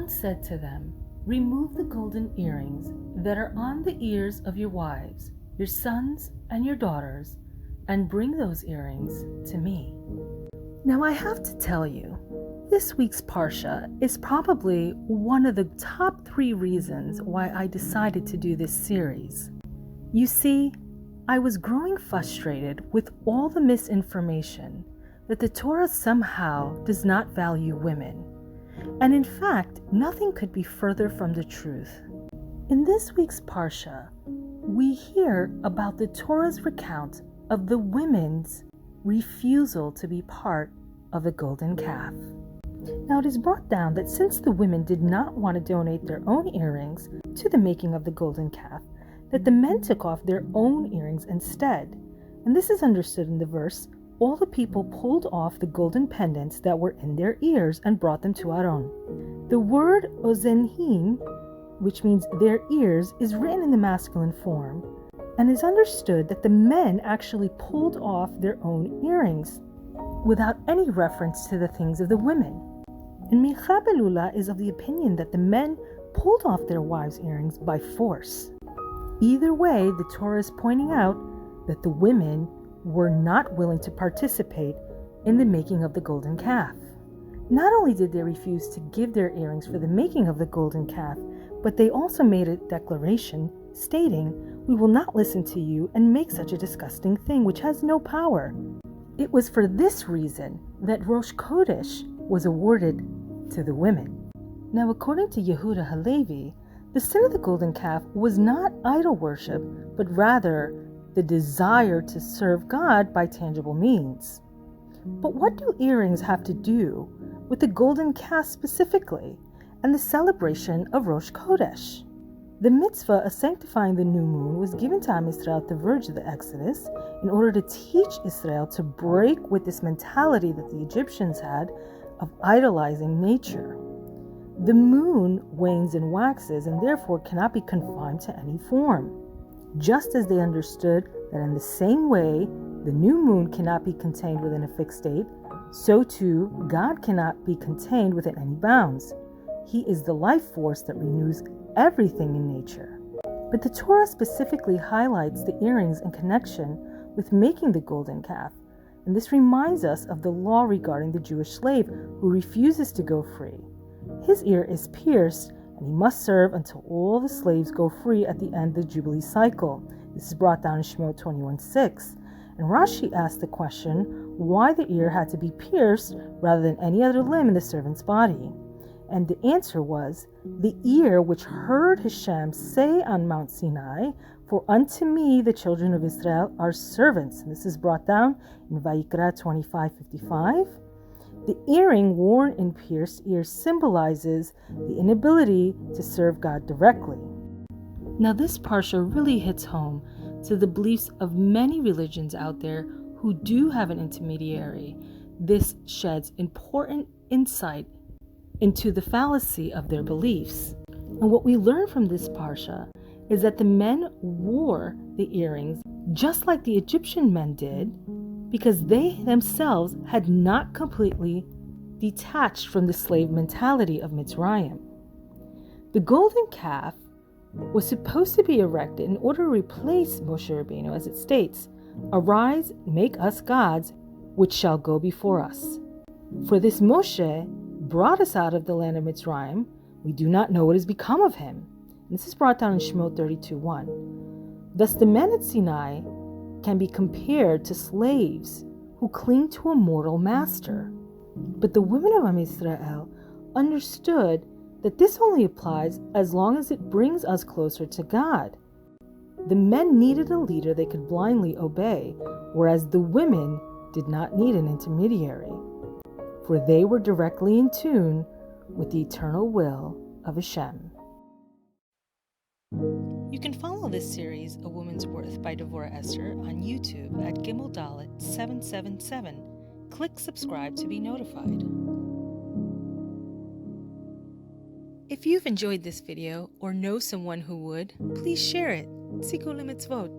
Aaron said to them, "Remove the golden earrings that are on the ears of your wives, your sons, and your daughters, and bring those earrings to me." Now I have to tell you, this week's Parsha is probably one of the top 3 reasons why I decided to do this series. You see, I was growing frustrated with all the misinformation that the Torah somehow does not value women. And in fact, nothing could be further from the truth. In this week's Parsha, we hear about the Torah's recount of the women's refusal to be part of the golden calf. Now it is brought down that since the women did not want to donate their own earrings to the making of the golden calf, that the men took off their own earrings instead. And this is understood in the verse, "All the people pulled off the golden pendants that were in their ears and brought them to Aaron." The word ozenhim, which means their ears, is written in the masculine form, and is understood that the men actually pulled off their own earrings without any reference to the things of the women. And Micha Belula is of the opinion that the men pulled off their wives' earrings by force. Either way, the Torah is pointing out that the women were not willing to participate in the making of the golden calf. Not only did they refuse to give their earrings for the making of the golden calf, but they also made a declaration stating, "We will not listen to you and make such a disgusting thing which has no power." It was for this reason that Rosh Chodesh was awarded to the women. Now, according to Yehuda Halevi, the sin of the golden calf was not idol worship, but rather the desire to serve God by tangible means. But what do earrings have to do with the golden calf specifically and the celebration of Rosh Chodesh? The mitzvah of sanctifying the new moon was given to Am Yisrael at the verge of the Exodus in order to teach Israel to break with this mentality that the Egyptians had of idolizing nature. The moon wanes and waxes and therefore cannot be confined to any form. Just as they understood that in the same way the new moon cannot be contained within a fixed state, so too God cannot be contained within any bounds. He is the life force that renews everything in nature. But the Torah specifically highlights the earrings in connection with making the golden calf, and this reminds us of the law regarding the Jewish slave who refuses to go free. His ear is pierced, and he must serve until all the slaves go free at the end of the Jubilee cycle. This is brought down in Shemot 21:6. And Rashi asked the question why the ear had to be pierced rather than any other limb in the servant's body. And the answer was, "The ear which heard HaShem say on Mount Sinai, 'For unto me the children of Israel are servants.'" And this is brought down in Vayikra 25:55. The earring worn in pierced ears symbolizes the inability to serve God directly. Now this parsha really hits home to the beliefs of many religions out there who do have an intermediary. This sheds important insight into the fallacy of their beliefs. And what we learn from this parsha is that the men wore the earrings just like the Egyptian men did, because they themselves had not completely detached from the slave mentality of Mitzrayim. The golden calf was supposed to be erected in order to replace Moshe Rabbeinu, as it states, "Arise, make us gods, which shall go before us." For this Moshe brought us out of the land of Mitzrayim. We do not know what has become of him. And this is brought down in Shemot 32:1. Thus the men at Sinai can be compared to slaves who cling to a mortal master. But the women of Am Yisrael understood that this only applies as long as it brings us closer to God. The men needed a leader they could blindly obey, whereas the women did not need an intermediary, for they were directly in tune with the eternal will of HaShem. You can follow this series, A Woman's Worth by Devorah Esther, on YouTube at Gimel Dalet 777. Click subscribe to be notified. If you've enjoyed this video or know someone who would, please share it. Siku lemitzvot.